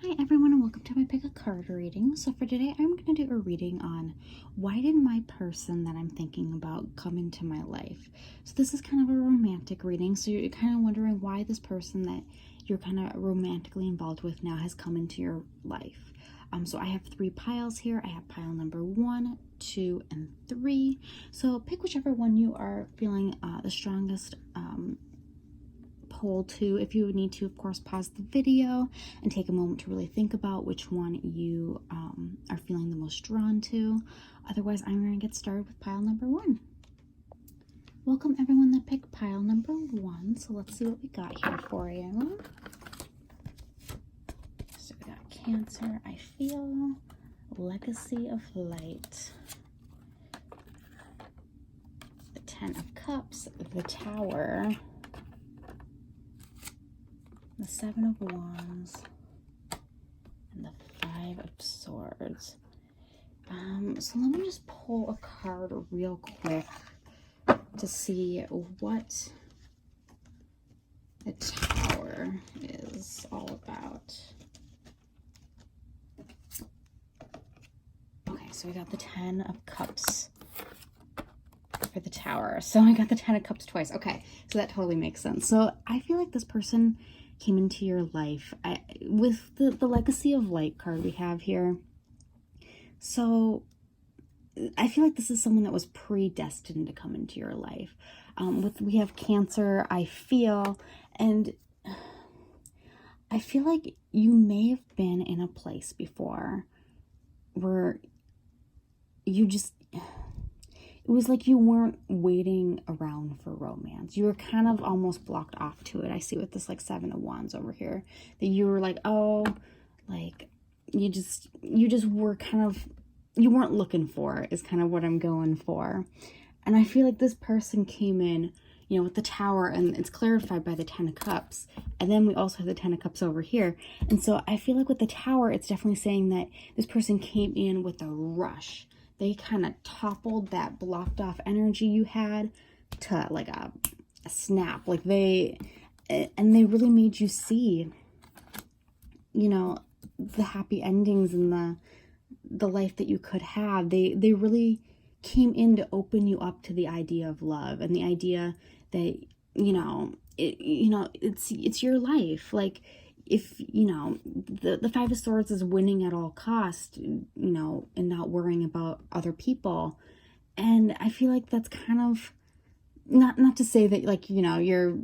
Hi everyone and welcome to my pick a card reading. So for today I'm going to do a reading on why did my person that I'm thinking about come into my life. So this is kind of a romantic reading, so you're kind of wondering why this person that you're kind of romantically involved with now has come into your life. So I have 3 piles here. I have pile number 1, 2, and 3. So pick whichever one you are feeling the strongest pull to. If you need to, of course, pause the video and take a moment to really think about which one you are feeling the most drawn to. Otherwise, I'm going to get started with pile number 1. Welcome everyone that picked pile number 1. So let's see what we got here for you. So we got Cancer, I feel, Legacy of Light, the 10 of Cups, the Tower, the 7 of Wands, and the 5 of Swords. So let me just pull a card real quick to see what the Tower is all about. Okay, so we got the 10 of Cups for the Tower. So I got the 10 of Cups twice. Okay, so that totally makes sense. So I feel like this person came into your life with the Legacy of Light card we have here. So I feel like this is someone that was predestined to come into your life. We have Cancer, I feel, and I feel like you may have been in a place before where you just, it was like you weren't waiting around for romance. You were kind of almost blocked off to it. I see with this like 7 of Wands over here that you were like, oh, like you just were kind of, you weren't looking for it is kind of what I'm going for. And I feel like this person came in, you know, with the Tower, and it's clarified by the 10 of Cups. And then we also have the 10 of Cups over here. And so I feel like with the Tower, it's definitely saying that this person came in with a rush. They kind of toppled that blocked off energy you had to like a snap. Like they really made you see, you know, the happy endings and the life that you could have. They really came in to open you up to the idea of love and the idea that, it's your life. Like, if, you know, the 5 of Swords is winning at all cost, you know, and not worrying about other people. And I feel like that's kind of, not to say that, like, you know, you're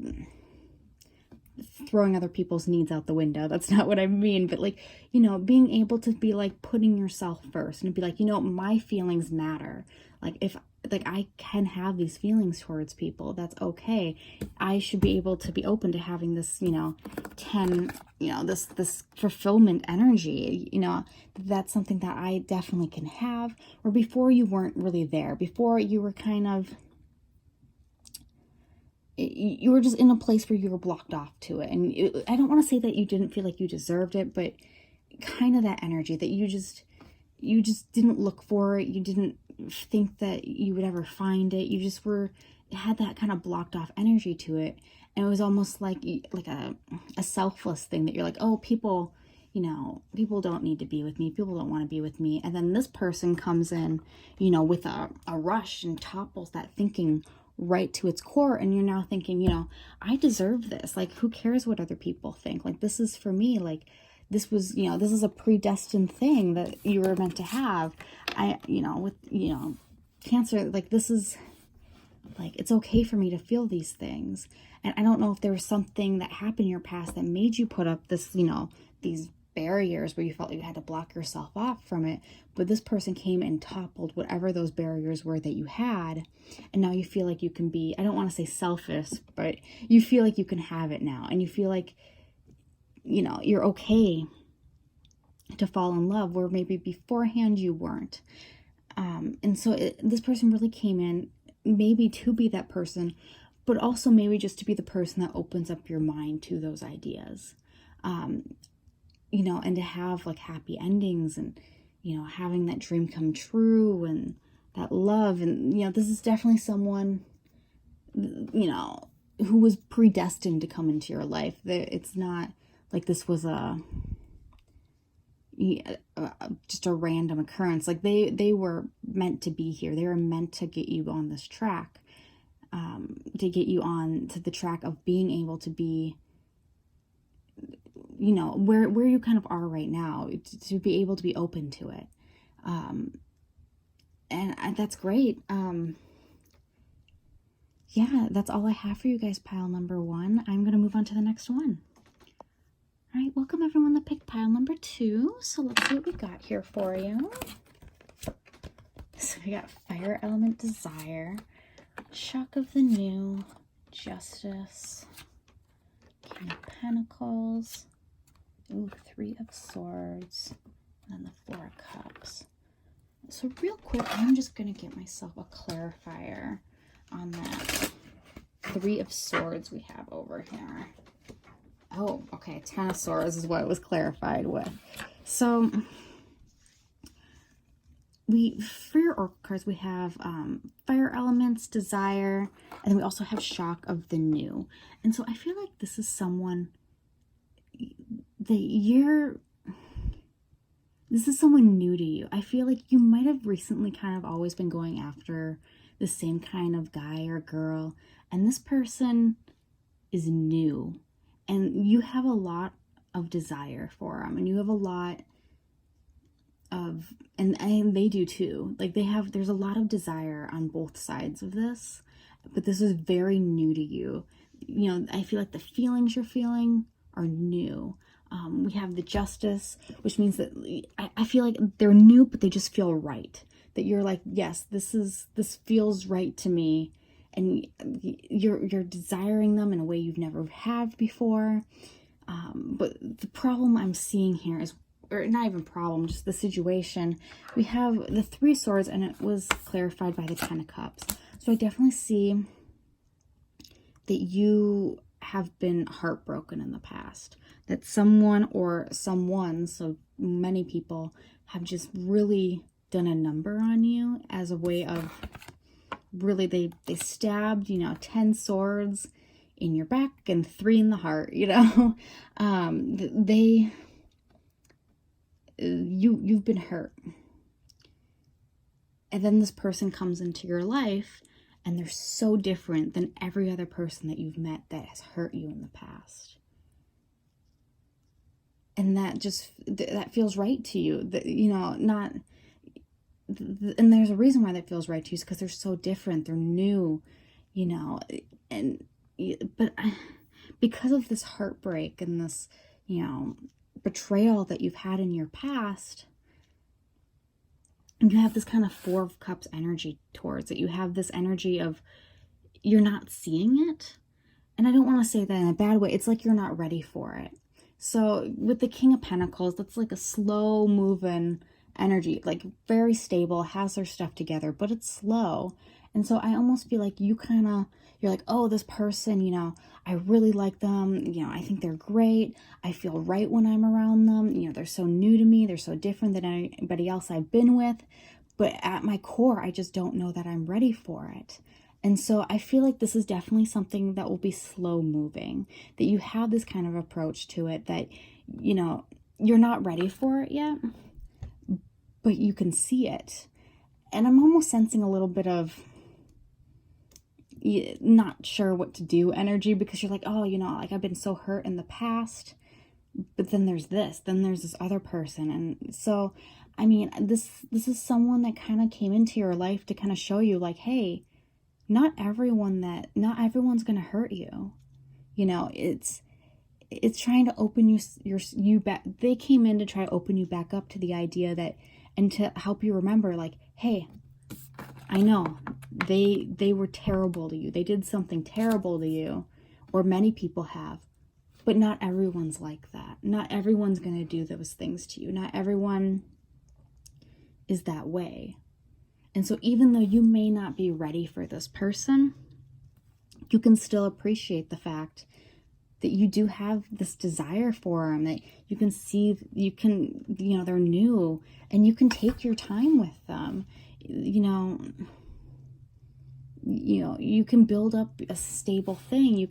throwing other people's needs out the window. That's not what I mean. But, like, you know, being able to be, like, putting yourself first and be like, you know, my feelings matter. Like, if, like, I can have these feelings towards people, that's okay. I should be able to be open to having this, you know, 10, you know, this fulfillment energy. You know, that's something that I definitely can have. Or before you weren't really there. Before you were kind of, you were just in a place where you were blocked off to it. And I don't want to say that you didn't feel like you deserved it, but kind of that energy that you just didn't look for it. You didn't think that you would ever find it. You just had that kind of blocked off energy to it. And it was almost like a selfless thing that you're like, oh, people, you know, people don't need to be with me. People don't want to be with me. And then this person comes in, you know, with a rush and topples that thinking right to its core. And you're now thinking, you know, I deserve this. Like, who cares what other people think? Like, this is for me. Like, this was, you know, this is a predestined thing that you were meant to have. With, you know, Cancer, like, this is, like, it's okay for me to feel these things. And I don't know if there was something that happened in your past that made you put up this, you know, these barriers where you felt like you had to block yourself off from it. But this person came and toppled whatever those barriers were that you had. And now you feel like you can be, I don't want to say selfish, but you feel like you can have it now. And you feel like, you know, you're okay to fall in love where maybe beforehand you weren't. And so this person really came in maybe to be that person, but also maybe just to be the person that opens up your mind to those ideas. You know, and to have like happy endings and, you know, having that dream come true and that love. And, you know, this is definitely someone, you know, who was predestined to come into your life. It's not like this was a just a random occurrence. Like they were meant to be here. They were meant to get you on this track, to get you on to the track of being able to be, you know, where you kind of are right now, to be able to be open to it. And that's great. Yeah, that's all I have for you guys, pile number 1. I'm going to move on to the next one. All right, welcome everyone that picked pile number 2. So let's see what we got here for you. So we got Fire Element Desire, Shock of the New, Justice, King of Pentacles, ooh, 3 of Swords, and then the 4 of Cups. So real quick, I'm just going to get myself a clarifier on that 3 of Swords we have over here. Oh, okay, 10 of Swords is what it was clarified with. So for your Oracle cards, we have Fire Elements, Desire, and then we also have Shock of the New. And so I feel like this is someone this is someone new to you. I feel like you might have recently kind of always been going after the same kind of guy or girl, and this person is new, and you have a lot of desire for them, and you have a lot of, and they do too. Like there's a lot of desire on both sides of this, but this is very new to you. You know, I feel like the feelings you're feeling are new. We have the Justice, which means that I feel like they're new, but they just feel right. That you're like, yes, this feels right to me, and you're desiring them in a way you've never had before. But the problem I'm seeing here is, or not even problem, just the situation. We have the 3 of Swords, and it was clarified by the 10 of Cups. So I definitely see that you have been heartbroken in the past. That someone or someone, so many people, have just really done a number on you as a way of really, they stabbed, you know, 10 swords in your back and 3 in the heart, you know. You've been hurt. And then this person comes into your life, and they're so different than every other person that you've met that has hurt you in the past. And that feels right to you. That, you know, not, and there's a reason why that feels right to you, is because they're so different. They're new, you know, but because of this heartbreak and this, you know, betrayal that you've had in your past, you have this kind of 4 of Cups energy towards it. You have this energy of you're not seeing it. And I don't want to say that in a bad way. It's like you're not ready for it. So with the King of Pentacles, that's like a slow moving energy, like very stable, has their stuff together, but it's slow. And so I almost feel like you're like, oh, this person, you know, I really like them. You know, I think they're great. I feel right when I'm around them. You know, they're so new to me. They're so different than anybody else I've been with. But at my core, I just don't know that I'm ready for it. And so I feel like this is definitely something that will be slow moving, that you have this kind of approach to it that, you know, you're not ready for it yet, but you can see it. And I'm almost sensing a little bit of not sure what to do energy, because you're like, oh, you know, like I've been so hurt in the past, but then there's this other person. And so, I mean, this is someone that kind of came into your life to kind of show you like, hey, not everyone's going to hurt you. You know, it's trying to open you back. They came in to try to open you back up to the idea that, and to help you remember like, hey, I know they were terrible to you. They did something terrible to you, or many people have, but not everyone's like that. Not everyone's going to do those things to you. Not everyone is that way. And so even though you may not be ready for this person, you can still appreciate the fact that you do have this desire for them, that you can see, you know, they're new, and you can take your time with them. You know, you can build up a stable thing.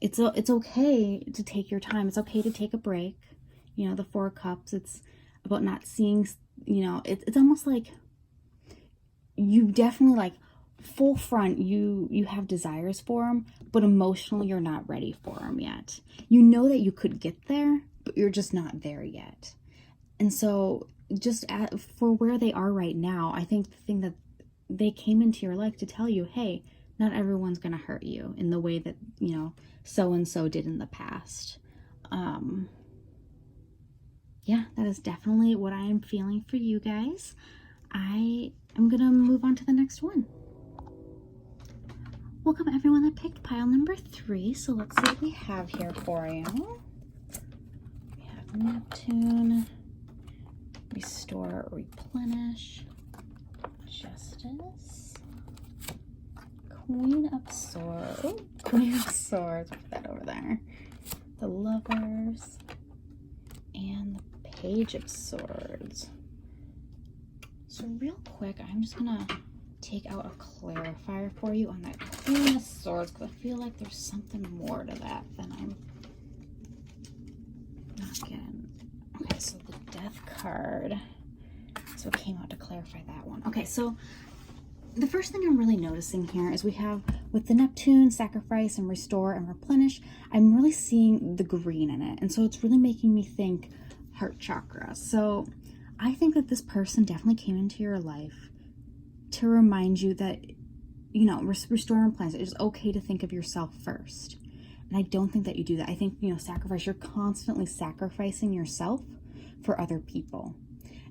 It's okay to take your time. It's okay to take a break. you know, the Four of Cups, it's about not seeing, you know, it's almost like you definitely, like, full front, you have desires for them, but emotionally you're not ready for them yet. You know that you could get there, but you're just not there yet. And so just for where they are right now, I think the thing that they came into your life to tell you, hey, not everyone's going to hurt you in the way that, you know, so-and-so did in the past. Yeah, that is definitely what I am feeling for you guys. I am going to move on to the next one. Welcome everyone that picked pile number 3. So let's see what we have here for you. We have Neptune, Restore, Replenish, Justice, Queen of Swords. Oh, Queen of Swords. Put that over there. The Lovers, and the Page of Swords. So real quick, I'm just gonna take out a clarifier for you on that Queen of Swords, because I feel like there's something more to that than I'm not getting. Okay, so the Death card. So it came out to clarify that one. Okay, so the first thing I'm really noticing here is we have, with the Neptune, Sacrifice, and Restore, and Replenish, I'm really seeing the green in it. And so it's really making me think heart chakra. So I think that this person definitely came into your life to remind you that, you know, restore and replenish. It's okay to think of yourself first. And I don't think that you do that. I think, you know, sacrifice, you're constantly sacrificing yourself for other people.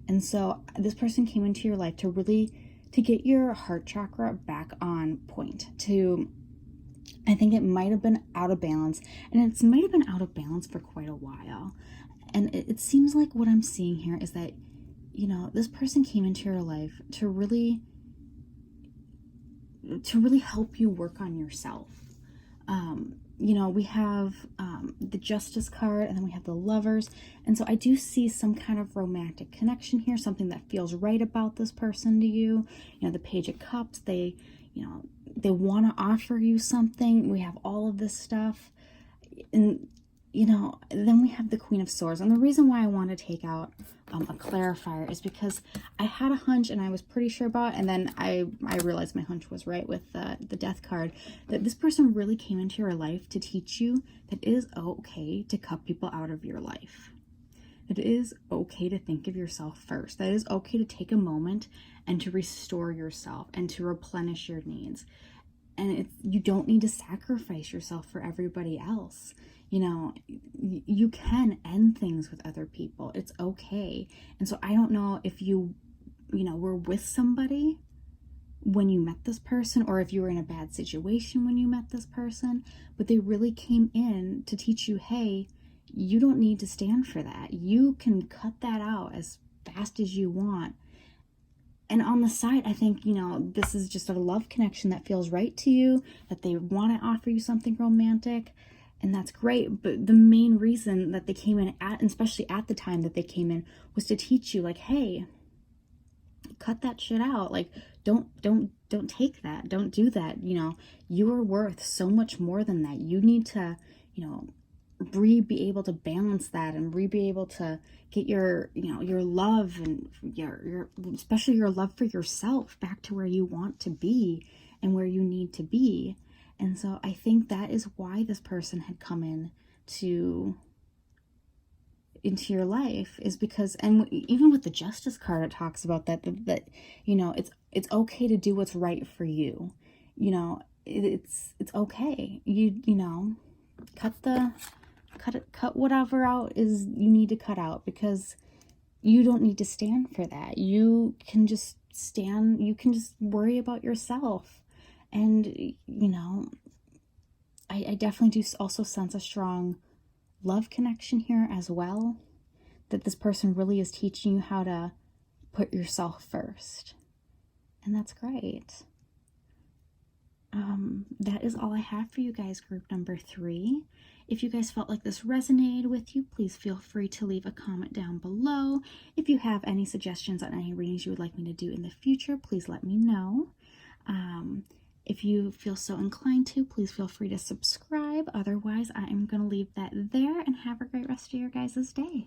And so this person came into your life to really, to get your heart chakra back on point. I think it might have been out of balance, and it might have been out of balance for quite a while. And it seems like what I'm seeing here is that, you know, this person came into your life to really help you work on yourself. You know, we have the Justice card, and then we have the Lovers. And so I do see some kind of romantic connection here, something that feels right about this person to you. You know, the Page of Cups, they, you know, they want to offer you something. We have all of this stuff. And, you know, then we have the Queen of Swords. And the reason why I want to take out a clarifier is because I had a hunch, and I was pretty sure about, and then I realized my hunch was right with the Death card, that this person really came into your life to teach you that it is okay to cut people out of your life. That it is okay to think of yourself first. That it is okay to take a moment and to restore yourself and to replenish your needs. And you don't need to sacrifice yourself for everybody else. You know, you can end things with other people. It's okay. And so I don't know if you know, were with somebody when you met this person, or if you were in a bad situation when you met this person, but they really came in to teach you, hey, you don't need to stand for that. You can cut that out as fast as you want. And on the side, I think, you know, this is just a love connection that feels right to you, that they want to offer you something romantic, and that's great. But the main reason that they came in at, and especially at the time that they came in, was to teach you, like, hey, cut that shit out. Like, don't take that. Don't do that. You know, you are worth so much more than that. You need to, you know, be able to balance that, and be able to get your, you know, your love, and your especially your love for yourself back to where you want to be and where you need to be. And so I think that is why this person had come into your life, is because, and even with the Justice card, it talks about that you know, it's okay to do what's right for you. You know, it's okay. You know, cut whatever out is you need to cut out, because you don't need to stand for that. You can just worry about yourself. And, you know, I definitely do also sense a strong love connection here as well, that this person really is teaching you how to put yourself first. And that's great. That is all I have for you guys, group number 3. If you guys felt like this resonated with you, please feel free to leave a comment down below. If you have any suggestions on any readings you would like me to do in the future, please let me know. If you feel so inclined to, please feel free to subscribe. Otherwise, I am going to leave that there, and have a great rest of your guys' day.